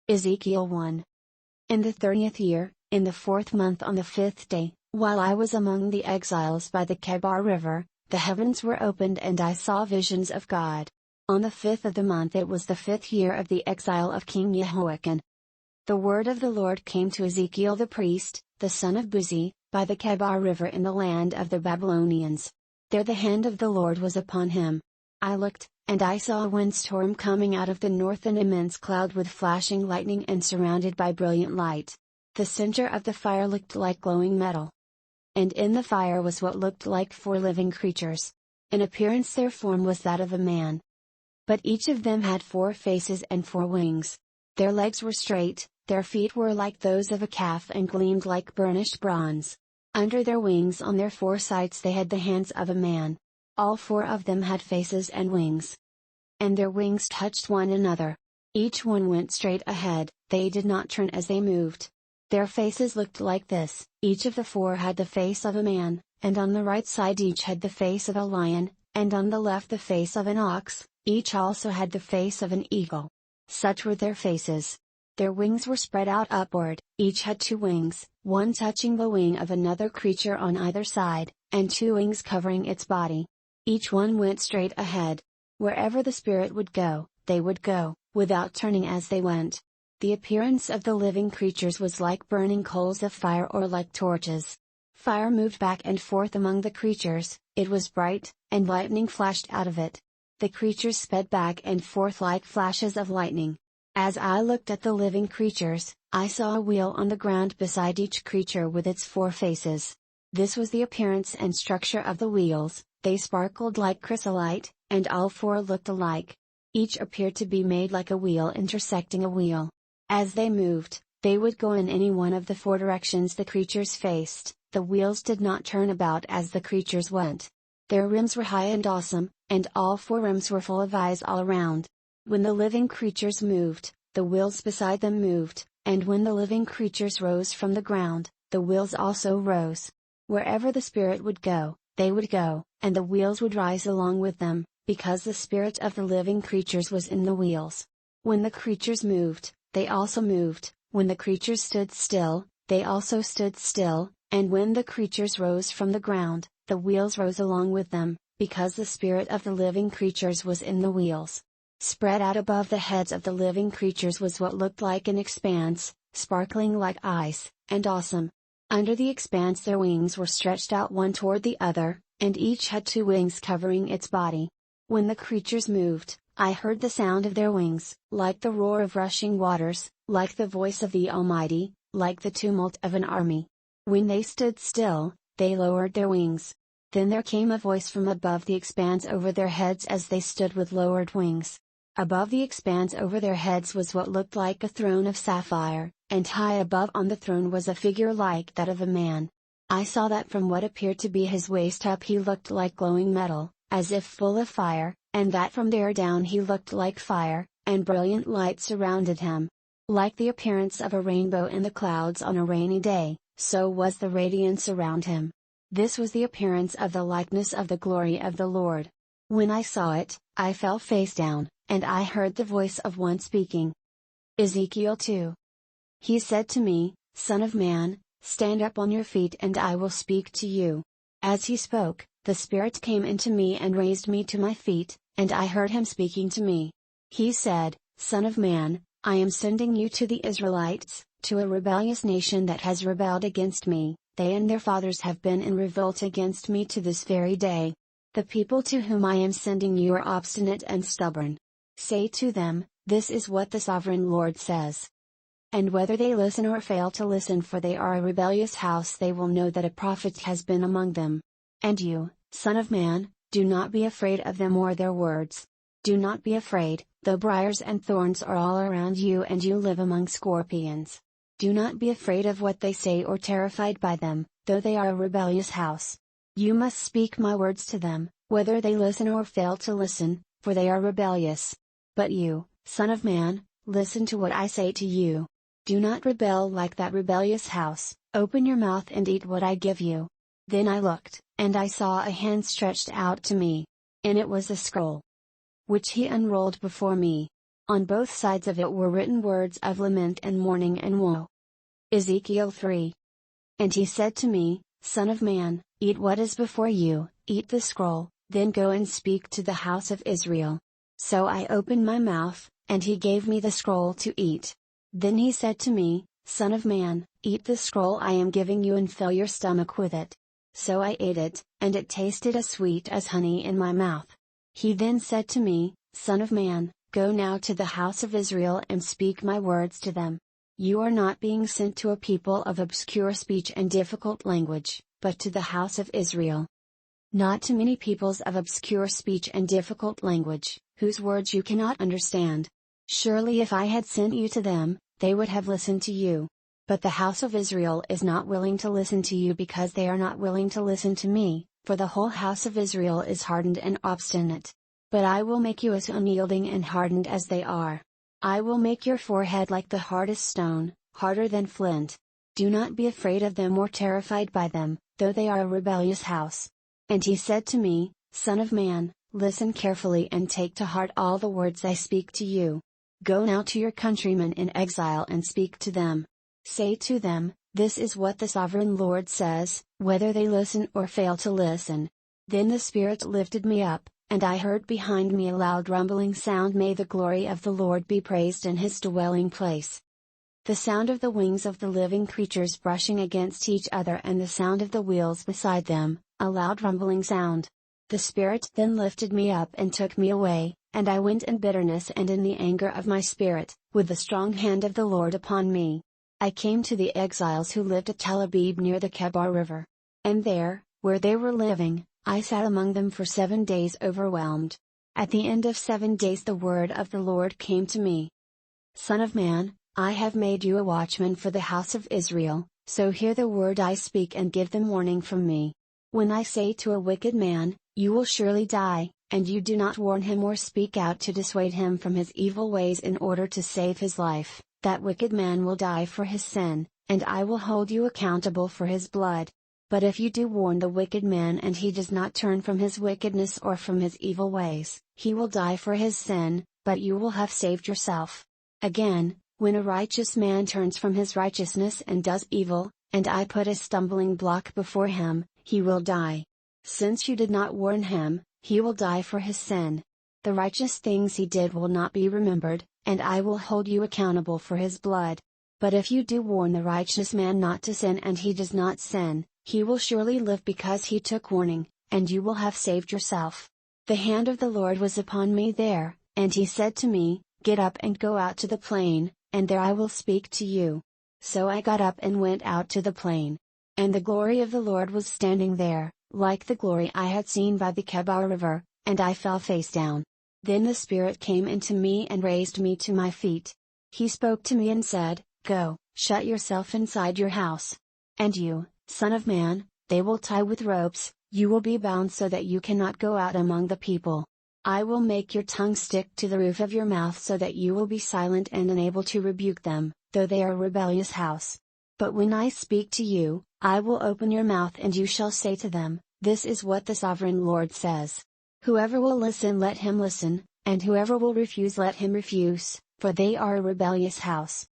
Ezekiel 1. In the 30th year, in the 4th month on the 5th day, while I was among the exiles by the Kebar River, the heavens were opened and I saw visions of God. On the 5th of the month it was the 5th year of the exile of King Jehoiakim. The word of the Lord came to Ezekiel the priest, the son of Buzi, by the Kebar River in the land of the Babylonians. There the hand of the Lord was upon him. I looked, and I saw a windstorm coming out of the north, an immense cloud with flashing lightning and surrounded by brilliant light. The center of the fire looked like glowing metal. And in the fire was what looked like 4 living creatures. In appearance their form was that of a man. But each of them had 4 faces and 4 wings. Their legs were straight, their feet were like those of a calf and gleamed like burnished bronze. Under their wings on their 4 sides they had the hands of a man. All 4 of them had faces and wings. And their wings touched one another. Each one went straight ahead, they did not turn as they moved. Their faces looked like this: each of the 4 had the face of a man, and on the right side each had the face of a lion, and on the left the face of an ox, each also had the face of an eagle. Such were their faces. Their wings were spread out upward, each had 2 wings, one touching the wing of another creature on either side, and 2 wings covering its body. Each one went straight ahead. Wherever the Spirit would go, they would go, without turning as they went. The appearance of the living creatures was like burning coals of fire or like torches. Fire moved back and forth among the creatures, it was bright, and lightning flashed out of it. The creatures sped back and forth like flashes of lightning. As I looked at the living creatures, I saw a wheel on the ground beside each creature with its 4 faces. This was the appearance and structure of the wheels. They sparkled like chrysolite, and all 4 looked alike. Each appeared to be made like a wheel intersecting a wheel. As they moved, they would go in any one of the 4 directions the creatures faced. The wheels did not turn about as the creatures went. Their rims were high and awesome, and all 4 rims were full of eyes all around. When the living creatures moved, the wheels beside them moved, and when the living creatures rose from the ground, the wheels also rose. Wherever the Spirit would go, they would go, and the wheels would rise along with them, because the spirit of the living creatures was in the wheels. When the creatures moved, they also moved; when the creatures stood still, they also stood still, and when the creatures rose from the ground, the wheels rose along with them, because the spirit of the living creatures was in the wheels. Spread out above the heads of the living creatures was what looked like an expanse, sparkling like ice, and awesome. Under the expanse their wings were stretched out one toward the other, and each had 2 wings covering its body. When the creatures moved, I heard the sound of their wings, like the roar of rushing waters, like the voice of the Almighty, like the tumult of an army. When they stood still, they lowered their wings. Then there came a voice from above the expanse over their heads as they stood with lowered wings. Above the expanse over their heads was what looked like a throne of sapphire, and high above on the throne was a figure like that of a man. I saw that from what appeared to be his waist up he looked like glowing metal, as if full of fire, and that from there down he looked like fire, and brilliant light surrounded him. Like the appearance of a rainbow in the clouds on a rainy day, so was the radiance around him. This was the appearance of the likeness of the glory of the Lord. When I saw it, I fell face down, and I heard the voice of one speaking. Ezekiel 2. He said to me, "Son of man, stand up on your feet and I will speak to you." As he spoke, the Spirit came into me and raised me to my feet, and I heard him speaking to me. He said, "Son of man, I am sending you to the Israelites, to a rebellious nation that has rebelled against me. They and their fathers have been in revolt against me to this very day. The people to whom I am sending you are obstinate and stubborn. Say to them, this is what the Sovereign Lord says. And whether they listen or fail to listen, for they are a rebellious house, they will know that a prophet has been among them. And you, son of man, do not be afraid of them or their words. Do not be afraid, though briars and thorns are all around you and you live among scorpions. Do not be afraid of what they say or terrified by them, though they are a rebellious house. You must speak my words to them, whether they listen or fail to listen, for they are rebellious. But you, son of man, listen to what I say to you. Do not rebel like that rebellious house, open your mouth and eat what I give you." Then I looked, and I saw a hand stretched out to me. And it was a scroll, which he unrolled before me. On both sides of it were written words of lament and mourning and woe. Ezekiel 3. And he said to me, Son of man, eat what is before you, eat the scroll, then go and speak to the house of Israel. So I opened my mouth, and he gave me the scroll to eat. Then he said to me, Son of man, eat the scroll I am giving you and fill your stomach with it. So I ate it, and it tasted as sweet as honey in my mouth. He then said to me, Son of man, go now to the house of Israel and speak my words to them. You are not being sent to a people of obscure speech and difficult language, but to the house of Israel. Not to many peoples of obscure speech and difficult language, whose words you cannot understand. Surely if I had sent you to them, they would have listened to you. But the house of Israel is not willing to listen to you because they are not willing to listen to me, for the whole house of Israel is hardened and obstinate. But I will make you as unyielding and hardened as they are. I will make your forehead like the hardest stone, harder than flint. Do not be afraid of them or terrified by them, though they are a rebellious house. And he said to me, Son of man, listen carefully and take to heart all the words I speak to you. Go now to your countrymen in exile and speak to them. Say to them, This is what the sovereign Lord says, whether they listen or fail to listen. Then the Spirit lifted me up, and I heard behind me a loud rumbling sound. May the glory of the Lord be praised in his dwelling place. The sound of the wings of the living creatures brushing against each other and the sound of the wheels beside them, a loud rumbling sound. The Spirit then lifted me up and took me away, and I went in bitterness and in the anger of my spirit, with the strong hand of the Lord upon me. I came to the exiles who lived at Tel Abib near the Kebar River. And there, where they were living, I sat among them for 7 days overwhelmed. At the end of 7 days the word of the Lord came to me. Son of man, I have made you a watchman for the house of Israel, so hear the word I speak and give them warning from me. When I say to a wicked man, You will surely die, and you do not warn him or speak out to dissuade him from his evil ways in order to save his life, that wicked man will die for his sin, and I will hold you accountable for his blood. But if you do warn the wicked man and he does not turn from his wickedness or from his evil ways, he will die for his sin, but you will have saved yourself. Again, when a righteous man turns from his righteousness and does evil, and I put a stumbling block before him, he will die. Since you did not warn him, he will die for his sin. The righteous things he did will not be remembered, and I will hold you accountable for his blood. But if you do warn the righteous man not to sin and he does not sin, he will surely live because he took warning, and you will have saved yourself. The hand of the Lord was upon me there, and he said to me, Get up and go out to the plain, and there I will speak to you. So I got up and went out to the plain. And the glory of the Lord was standing there, like the glory I had seen by the Kebar River, and I fell face down. Then the Spirit came into me and raised me to my feet. He spoke to me and said, Go, shut yourself inside your house. And you, son of man, they will tie with ropes, you will be bound so that you cannot go out among the people. I will make your tongue stick to the roof of your mouth so that you will be silent and unable to rebuke them, though they are a rebellious house. But when I speak to you, I will open your mouth and you shall say to them, This is what the sovereign Lord says. Whoever will listen let him listen, and whoever will refuse let him refuse, for they are a rebellious house.